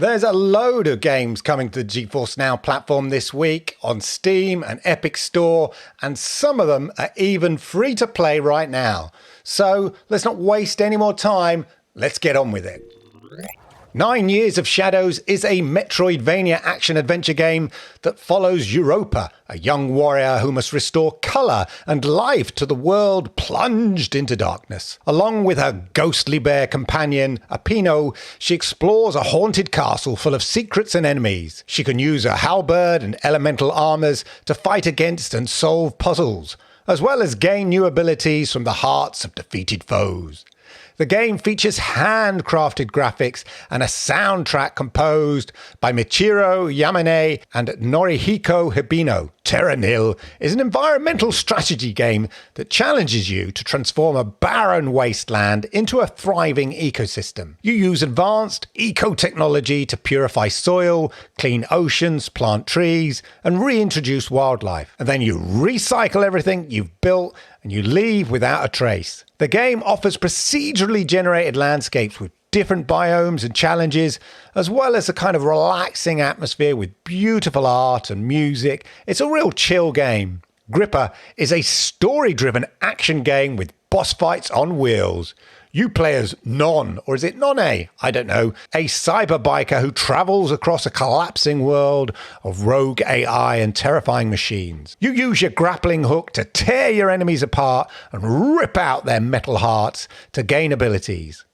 There's a load of games coming to the GeForce Now platform this week on Steam and Epic Store, and some of them are even free to play right now. So let's not waste any more time, let's get on with it. 9 Years of Shadows is a Metroidvania action-adventure game that follows Europa, a young warrior who must restore colour and life to the world plunged into darkness. Along with her ghostly bear companion, Apino, she explores a haunted castle full of secrets and enemies. She can use her halberd and elemental armours to fight against and solve puzzles, as well as gain new abilities from the hearts of defeated foes. The game features handcrafted graphics and a soundtrack composed by Michiru Yamane and Norihiko Hibino. Terra Nil is an environmental strategy game that challenges you to transform a barren wasteland into a thriving ecosystem. You use advanced eco-technology to purify soil, clean oceans, plant trees, and reintroduce wildlife. And then you recycle everything you've built and you leave without a trace. The game offers procedurally generated landscapes with different biomes and challenges, as well as a kind of relaxing atmosphere with beautiful art and music. It's a real chill game. Gripper is a story-driven action game with boss fights on wheels. You play as Non, or is it Nonne? I don't know. A cyber biker who travels across a collapsing world of rogue AI and terrifying machines. You use your grappling hook to tear your enemies apart and rip out their metal hearts to gain abilities.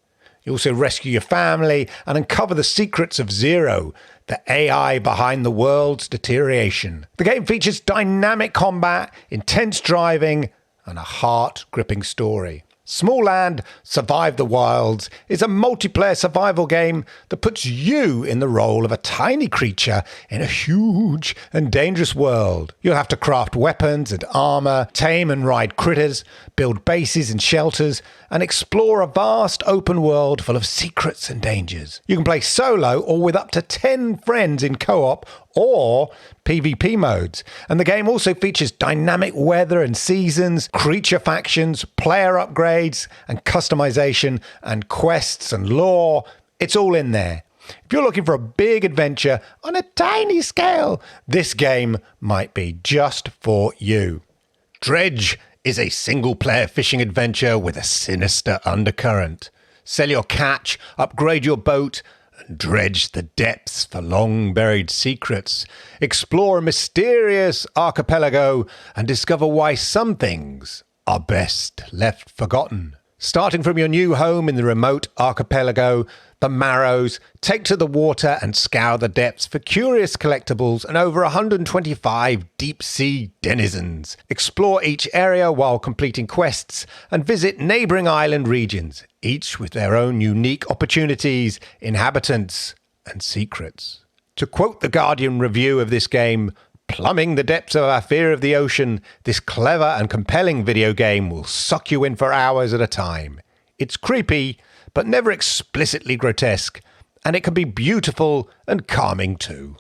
You also rescue your family and uncover the secrets of Zero, the AI behind the world's deterioration. The game features dynamic combat, intense driving, and a heart-gripping story. Smalland: Survive the Wilds is a multiplayer survival game that puts you in the role of a tiny creature in a huge and dangerous world. You'll have to craft weapons and armor, tame and ride critters, build bases and shelters, and explore a vast open world full of secrets and dangers. You can play solo or with up to 10 friends in co-op or PvP modes. And the game also features dynamic weather and seasons, creature factions, player upgrades and customization, and quests and lore. It's all in there. If you're looking for a big adventure on a tiny scale, this game might be just for you. Dredge is a single-player fishing adventure with a sinister undercurrent. Sell your catch, upgrade your boat, and dredge the depths for long-buried secrets. Explore a mysterious archipelago and discover why some things are best left forgotten. Starting from your new home in the remote archipelago, the Marrows, take to the water and scour the depths for curious collectibles and over 125 deep-sea denizens. Explore each area while completing quests and visit neighbouring island regions, each with their own unique opportunities, inhabitants, and secrets. To quote the Guardian review of this game, "Plumbing the depths of our fear of the ocean, this clever and compelling video game will suck you in for hours at a time. It's creepy, but never explicitly grotesque, and it can be beautiful and calming too."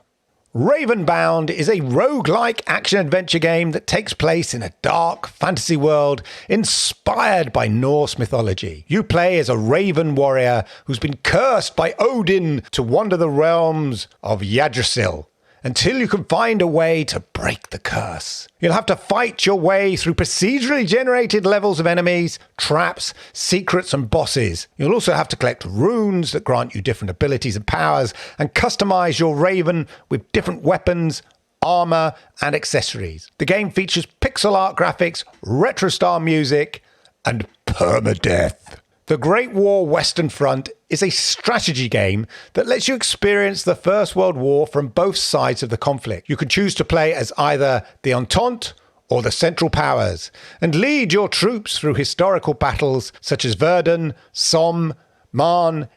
Ravenbound is a roguelike action-adventure game that takes place in a dark fantasy world inspired by Norse mythology. You play as a raven warrior who's been cursed by Odin to wander the realms of Yggdrasil, until you can find a way to break the curse. You'll have to fight your way through procedurally generated levels of enemies, traps, secrets, and bosses. You'll also have to collect runes that grant you different abilities and powers, and customize your raven with different weapons, armor, and accessories. The game features pixel art graphics, retro-style music, and permadeath. The Great War Western Front is a strategy game that lets you experience the First World War from both sides of the conflict. You can choose to play as either the Entente or the Central Powers, and lead your troops through historical battles such as Verdun, Somme, Marne,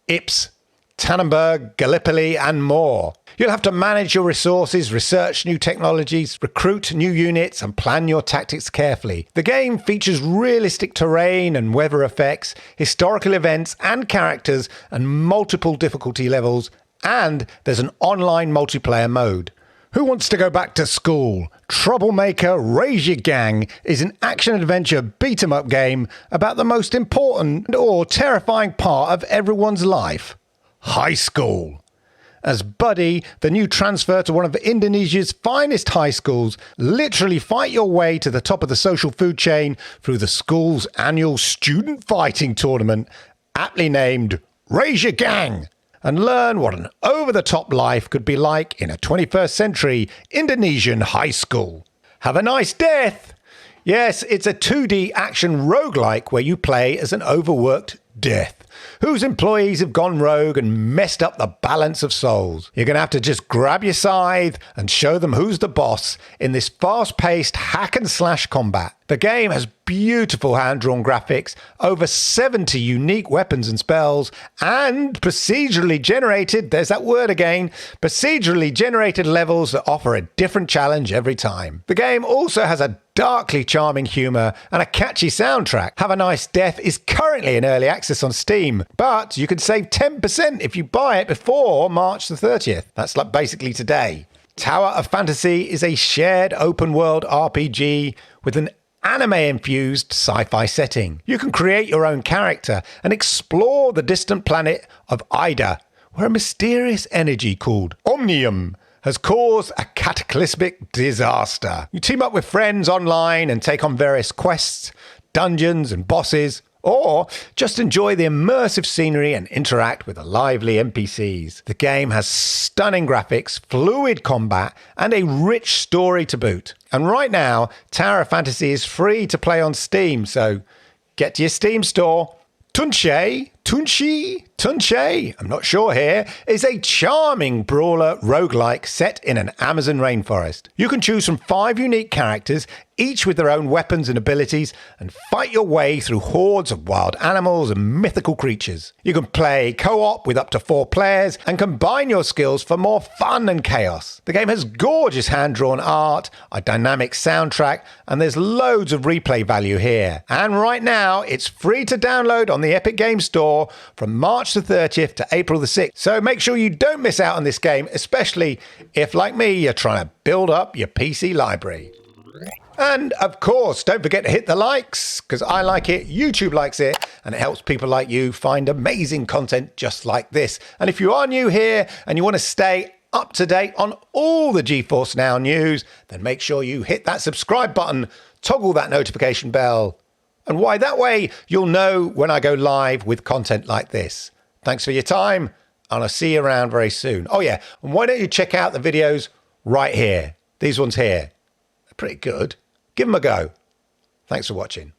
Ypres, Tannenberg, Gallipoli, and more. You'll have to manage your resources, research new technologies, recruit new units, and plan your tactics carefully. The game features realistic terrain and weather effects, historical events and characters, and multiple difficulty levels, and there's an online multiplayer mode. Who wants to go back to school? Troublemaker Raise Your Gang is an action-adventure beat-em-up game about the most important or terrifying part of everyone's life: high school. as Buddy, the new transfer to one of Indonesia's finest high schools, literally fight your way to the top of the social food chain through the school's annual student fighting tournament, aptly named Raise Your Gang, and learn what an over-the-top life could be like in a 21st century Indonesian high school. Have a nice death! Yes, it's a 2D action roguelike where you play as an overworked death whose employees have gone rogue and messed up the balance of souls. You're going to have to just grab your scythe and show them who's the boss in this fast-paced hack and slash combat. The game has beautiful hand-drawn graphics, over 70 unique weapons and spells, and procedurally generated, there's that word again, procedurally generated levels that offer a different challenge every time. The game also has a darkly charming humour and a catchy soundtrack. Have a Nice Death is currently in early access on Steam, but you can save 10% if you buy it before March the 30th. That's like basically today. Tower of Fantasy is a shared open-world RPG with an anime-infused sci-fi setting. You can create your own character and explore the distant planet of Ida, where a mysterious energy called Omnium has caused a cataclysmic disaster. You team up with friends online and take on various quests, dungeons and bosses, or just enjoy the immersive scenery and interact with the lively NPCs. The game has stunning graphics, fluid combat, and a rich story to boot. And right now, Tower of Fantasy is free to play on Steam, so get to your Steam store. Tunche, I'm not sure here, is a charming brawler roguelike set in an Amazon rainforest. You can choose from 5 unique characters, each with their own weapons and abilities, and fight your way through hordes of wild animals and mythical creatures. You can play co-op with up to 4 players and combine your skills for more fun and chaos. The game has gorgeous hand-drawn art, a dynamic soundtrack, and there's loads of replay value here. And right now, it's free to download on the Epic Games Store from March the 30th to April the 6th. So make sure you don't miss out on this game, especially if, like me, you're trying to build up your PC library. And of course, don't forget to hit the likes, because I like it, YouTube likes it, and it helps people like you find amazing content just like this. And if you are new here and you want to stay up to date on all the GeForce Now news, then make sure you hit that subscribe button, toggle that notification bell, and why, that way you'll know when I go live with content like this. Thanks for your time, and I'll see you around very soon. Oh yeah, and why don't you check out the videos right here? These ones here. They're pretty good. Give them a go. Thanks for watching.